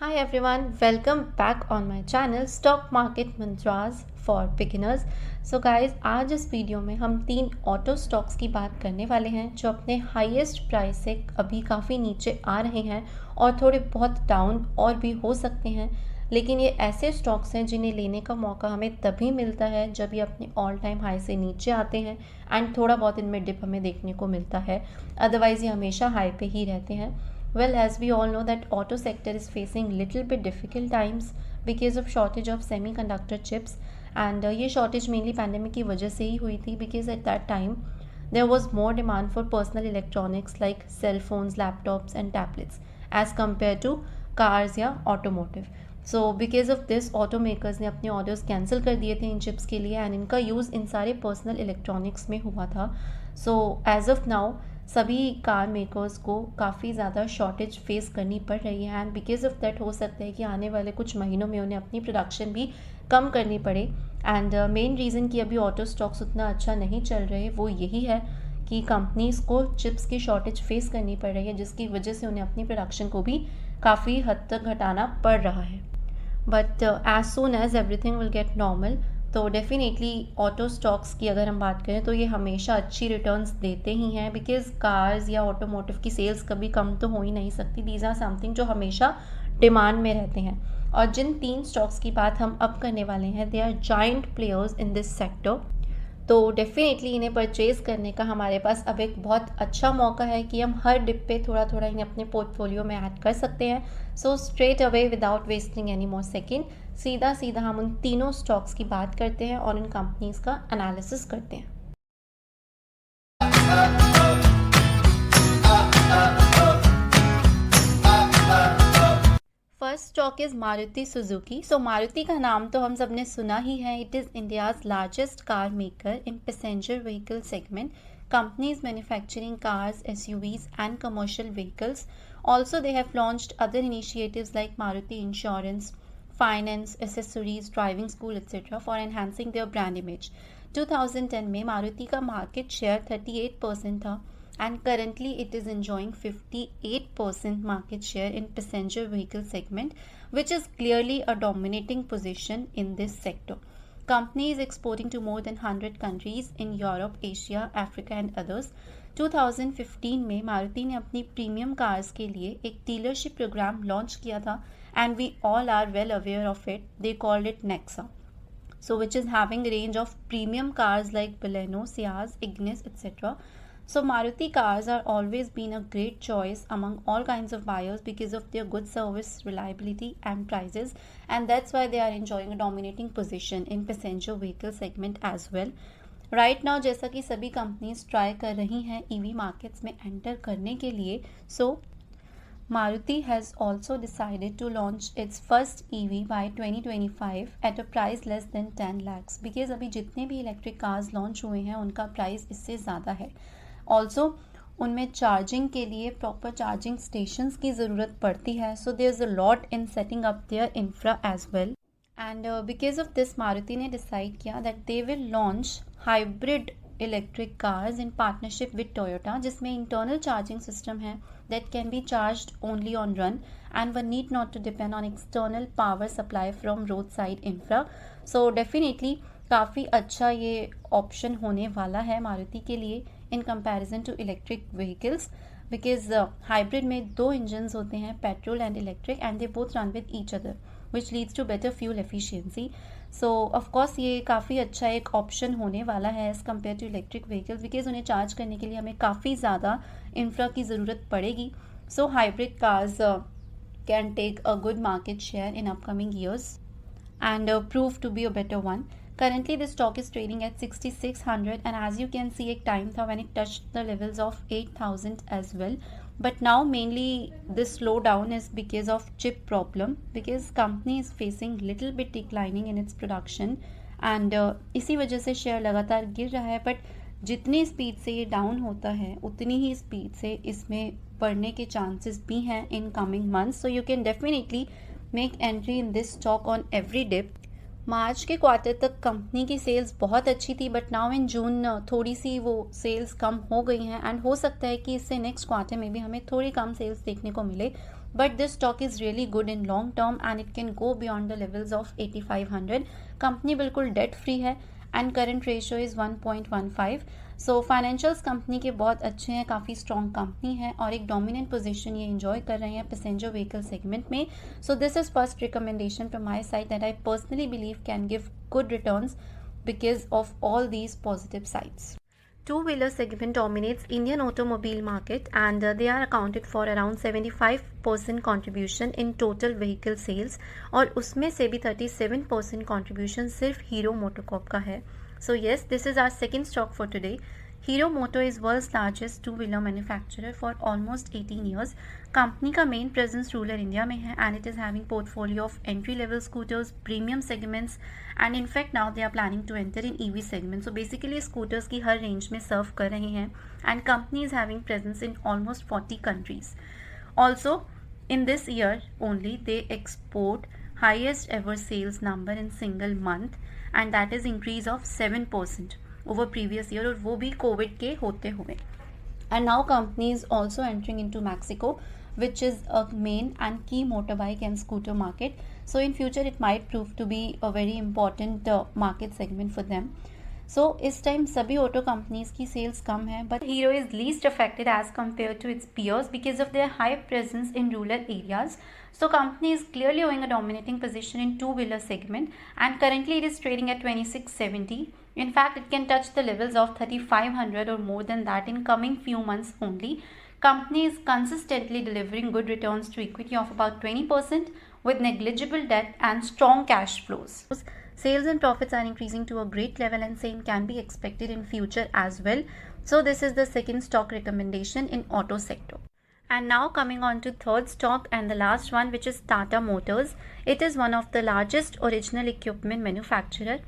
Hi everyone, welcome back on my channel Stock Market Mantras for Beginners. So guys, आज इस video में हम 3 auto stocks की बात करने वाले हैं जो अपने हाईएस्ट प्राइस से अभी काफ़ी नीचे आ रहे हैं और थोड़े बहुत डाउन और भी हो सकते हैं, लेकिन ये ऐसे स्टॉक्स हैं जिन्हें लेने का मौका हमें तभी मिलता है जब ये अपने ऑल टाइम हाई से नीचे आते हैं एंड थोड़ा बहुत इनमें डिप हमें देखने को मिलता है, अदरवाइज़ ये हमेशा हाई पे ही रहते हैं. Well, as we all know that auto sector is facing little bit difficult times because of shortage of semiconductor chips and ये shortage mainly pandemic की वजह से ही हुई थी because at that time there was more demand for personal electronics like cell phones, laptops and tablets as compared to cars या automotive. So because of this automakers ने अपने orders cancel कर दिए थे इन chips के लिए and इनका use इन सारे personal electronics में हुआ था. So as of now सभी कार मेकर्स को काफ़ी ज़्यादा शॉर्टेज फेस करनी पड़ रही है एंड बिकॉज ऑफ दैट हो सकता है कि आने वाले कुछ महीनों में उन्हें अपनी प्रोडक्शन भी कम करनी पड़े. एंड मेन रीज़न कि अभी ऑटो स्टॉक्स उतना अच्छा नहीं चल रहे वो यही है कि कंपनीज़ को चिप्स की शॉर्टेज फेस करनी पड़ रही है, जिसकी वजह से उन्हें अपनी प्रोडक्शन को भी काफ़ी हद तक घटाना पड़ रहा है. But as soon as everything will get normal, तो डेफिनेटली ऑटो स्टॉक्स की अगर हम बात करें तो ये हमेशा अच्छी रिटर्न्स देते ही हैं बिकॉज कार्स या ऑटोमोटिव की सेल्स कभी कम तो हो ही नहीं सकती. दीज आर समथिंग जो हमेशा डिमांड में रहते हैं. और जिन 3 स्टॉक्स की बात हम अब करने वाले हैं they are giant players in this sector, तो डेफिनेटली इन्हें परचेज करने का हमारे पास अब एक बहुत अच्छा मौका है कि हम हर डिप पे थोड़ा थोड़ा इन्हें अपने पोर्टफोलियो में ऐड कर सकते हैं. So straight away without wasting any more second सीधा सीधा हम उन तीनों स्टॉक्स की बात करते हैं और उन कंपनीज का एनालिसिस करते हैं. First stock is Maruti Suzuki. So Maruti का नाम तो हम सब ने सुना ही है. It is India's largest car maker in passenger vehicle segment. Company is manufacturing cars, SUVs and commercial vehicles. Also, they have launched other initiatives like Maruti Insurance, Finance, Accessories, Driving School, etc. for enhancing their brand image. 2010 में मारुति का market share 38% था and currently it is enjoying 58% market share in passenger vehicle segment, which is clearly a dominating position in this sector. Company is exporting to more than 100 countries in Europe, Asia, Africa and others. 2015 में मारुति ने अपनी premium cars के लिए एक dealership programme launch किया था and we all are well aware of it. They called it Nexa. So which is having a range of premium cars like Baleno, Ciaz, Ignis, etc. So Maruti cars are always been a great choice among all kinds of buyers because of their good service, reliability and prices, and that's why they are enjoying a dominating position in passenger vehicle segment as well. Right now जैसा कि सभी companies try कर रही हैं EV markets में enter करने के लिए, so Maruti has also decided to launch its first EV by 2025 at a price less than 10 lakhs because अभी जितने भी इलेक्ट्रिक कार्स लॉन्च हुए हैं उनका प्राइस इससे ज़्यादा है. ऑल्सो उनमें चार्जिंग के लिए प्रॉपर चार्जिंग स्टेशंस की ज़रूरत पड़ती है. So there is a lot in setting up their infra as well. And because of this Maruti ने डिसाइड किया that they will launch hybrid electric cars in partnership with Toyota, जिसमें internal charging system है that can be charged only on run and one need not to depend on external power supply from road side infra. So definitely काफ़ी अच्छा ये option होने वाला है मारुति के लिए in comparison to electric vehicles because hybrid में 2 engines होते हैं, petrol and electric, and they both run with each other which leads to better fuel efficiency. So of course ये काफ़ी अच्छा एक ऑप्शन होने वाला है as compared to electric vehicles because उन्हें चार्ज करने के लिए हमें काफ़ी ज़्यादा इंफ्रा की ज़रूरत पड़ेगी. So hybrid cars can take a good market share in upcoming years and prove to be a better one. Currently the stock is trading at 6600 and as you can see एक time था when it touched the levels of 8000 as well, but now mainly this slowdown is because of chip problem because company is facing little bit declining in its production and इसी वजह से share लगातार गिर रहा है. But जितनी speed से ये डाउन होता है उतनी ही स्पीड से इसमें बढ़ने के चांसेस भी हैं in coming months. So you can definitely make entry in this stock on every dip. मार्च के क्वार्टर तक कंपनी की सेल्स बहुत अच्छी थी, बट नाउ इन जून थोड़ी सी वो सेल्स कम हो गई हैं एंड हो सकता है कि इससे नेक्स्ट क्वार्टर में भी हमें थोड़ी कम सेल्स देखने को मिले, but this stock is really good in long term and it can go beyond the levels of 8500. Company बिल्कुल डेट फ्री है and current ratio is 1.15. So financials company के बहुत अच्छे हैं, काफ़ी स्ट्रॉन्ग कंपनी है और एक डोमिनेंट पोजीशन ये एंजॉय कर रहे हैं पैसेंजर व्हीकल सेगमेंट में. So this is first recommendation from my side that I personally believe can give good returns because of all these positive sides. Two-wheeler segment dominates Indian automobile market and they are accounted for around 75% contribution in total vehicle sales और उसमें से भी 37% contribution सिर्फ hero MotoCorp का है. So yes, this is our second stock for today. Hero Moto is world's largest two-wheeler manufacturer for almost 18 years. Company का main presence rural India में है and it is having portfolio of entry level scooters, premium segments and in fact now they are planning to enter in EV segment. So basically scooters की हर range में serve कर रहे हैं and company is having presence in almost 40 countries. Also in this year only they export highest ever sales number in single month and that is increase of 7% over previous year और वो भी Covid के होते हुए. And now company is also entering into Mexico which is a main and key motorbike and scooter market. So in future it might prove to be a very important market segment for them. सो इस time सभी auto companies की sales कम है but Hero is least affected as compare to its peers because of their high presence in rural areas. So company is clearly owning a dominating position in two-wheeler segment and currently it is trading at 2670. In fact, it can touch the levels of 3500 or more than that in coming few months only. Company is consistently delivering good returns to equity of about 20% with negligible debt and strong cash flows. Sales and profits are increasing to a great level and same can be expected in future as well. So this is the second stock recommendation in auto sector. And now coming on to third stock and the last one which is Tata Motors. It is one of the largest original equipment manufacturer.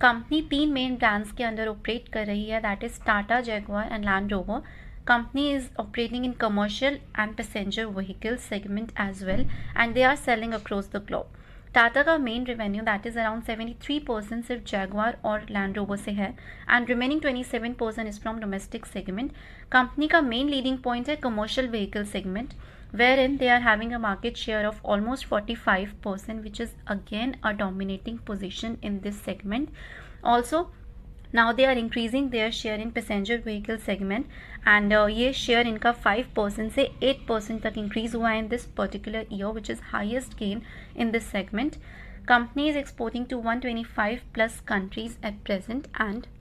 Company 3 main brands के अंदर operate कर रही है that is Tata, Jaguar and Land Rover. Company is operating in commercial and passenger vehicle segment as well and they are selling across the globe. Tata का main revenue that is around 73% सिर्फ Jaguar और Land Rover से है and remaining 27% is from domestic segment. Company का main leading point है commercial vehicle segment wherein they are having a market share of almost 45% which is again a dominating position in this segment. Also now they are increasing their share in passenger vehicle segment and ये share इनका 5% से 8% तक increase हुआ है in this particular year which is highest gain in this segment. Company is exporting to 125 plus countries at present and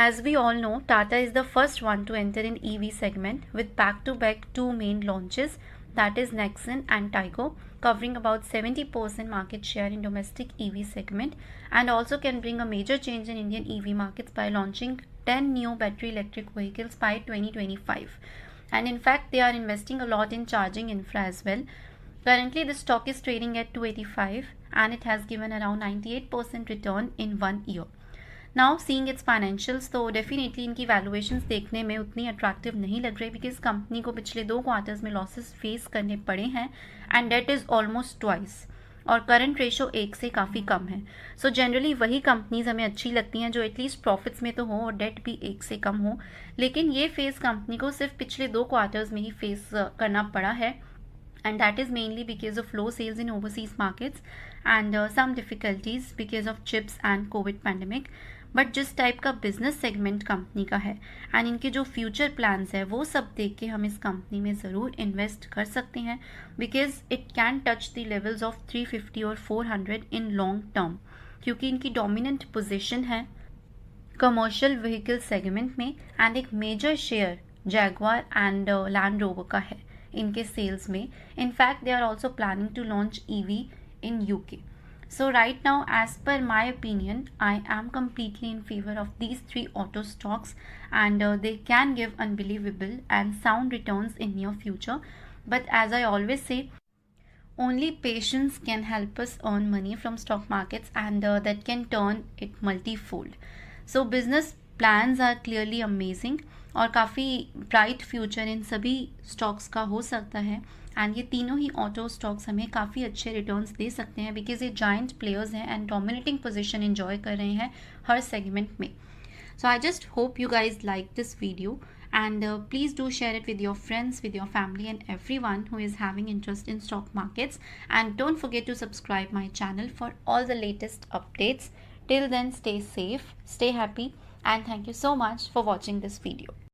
as we all know, Tata is the first one to enter in EV segment with back-to-back 2 main launches that is Nexon and Taigo covering about 70% market share in domestic EV segment and also can bring a major change in Indian EV markets by launching 10 new battery electric vehicles by 2025. And in fact, they are investing a lot in charging infra as well. Currently, the stock is trading at 285 and it has given around 98% return in 1 year. Now seeing it's financials तो definitely इनकी valuations देखने में उतनी attractive नहीं लग रही because company को पिछले 2 क्वार्टर्स में लॉसेस फेस करने पड़े हैं and that is almost twice और करंट रेशो 1 से काफ़ी कम है. सो जनरली वही कंपनीज हमें अच्छी लगती हैं जो एटलीस्ट प्रॉफिट्स में तो हो और डेट भी 1 से कम हो, लेकिन ये फेस कंपनी को सिर्फ पिछले 2 क्वार्टर्स में ही फेस करना पड़ा है and that is mainly because of low sales in overseas markets and some difficulties because of chips and COVID pandemic. But जिस टाइप का बिजनेस सेगमेंट कंपनी का है एंड इनके जो फ्यूचर प्लान्स है वो सब देख के हम इस कंपनी में ज़रूर इन्वेस्ट कर सकते हैं because it can touch the levels of 350 और 400 इन लॉन्ग टर्म क्योंकि इनकी डोमिनेंट पोजीशन है कमर्शियल व्हीकल सेगमेंट में एंड एक major share Jaguar and Land Rover का है इनके सेल्स में. In fact they are also planning to launch EV in UK. So right now, as per my opinion, I am completely in favor of these 3 auto stocks and they can give unbelievable and sound returns in near future. But as I always say, only patience can help us earn money from stock markets and that can turn it multifold. So business plans are clearly amazing और काफ़ी bright future in सभी stocks का हो सकता है। And ये तीनों ही auto stocks हमें काफ़ी अच्छे रिटर्न्स दे सकते हैं बिकॉज ये जाइंट प्लेयर्स हैं एंड डोमिनेटिंग पोजीशन एंजॉय कर रहे हैं हर सेगमेंट में। So I just hope you guys like this video, and please do share it with your friends, with your family and everyone who is having interest in stock markets, and don't forget to subscribe my channel for all the latest updates. Till then, stay safe, stay happy, and thank you so much for watching this video.